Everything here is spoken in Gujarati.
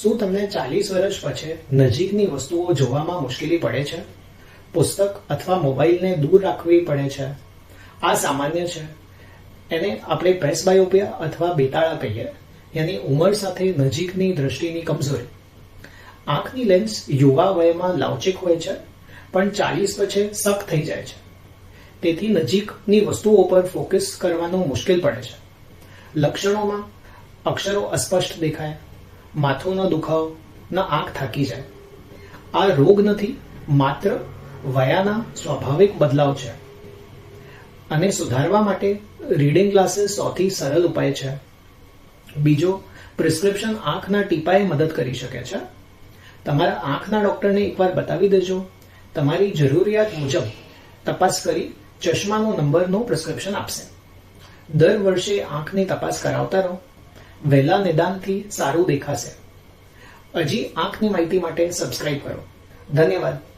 શું તમને 40 વર્ષ પછી નજીકની વસ્તુઓ જોવામાં મુશ્કેલી પડે છે? પુસ્તક અથવા મોબાઈલને દૂર રાખવી પડે છે? આ સામાન્ય છે. એને આપણે પ્રેસબાયોપિયા અથવા બેતાળા કહીએ, યાની ઉંમર સાથે નજીકની દ્રષ્ટિની કમજોરી. આંખની લેન્સ યુવા વયમાં લવચીક હોય છે, પણ 40 પછી સખ્ત થઈ જાય છે. તેથી નજીકની વસ્તુઓ પર ફોકસ કરવાનું મુશ્કેલ પડે છે. લક્ષણોમાં અક્ષરો અસ્પષ્ટ દેખાય, માથુંનો દુખાવો, આંખ થાકી જાય. આ રોગ નથી, માત્ર વયાના સ્વાભાવિક બદલાવ છે. અને સુધારવા માટે રીડિંગ ગ્લાસીસ સૌથી સરળ ઉપાય છે. બીજો, પ્રિસ્ક્રિપ્શન આંખના ટીપાએ મદદ કરી શકે છે. તમારા આંખના ડોક્ટરને એકવાર બતાવી દેજો. તમારી જરૂરિયાત મુજબ તપાસ કરી ચશ્માનો નંબરનો પ્રિસ્ક્રિપ્શન આપશે. દર વર્ષે આંખની તપાસ કરાવતા રહો. વહેલા નિદાનથી સારું દેખાશે. હજી આંખની માહિતી માટે સબસ્ક્રાઇબ કરો. ધન્યવાદ.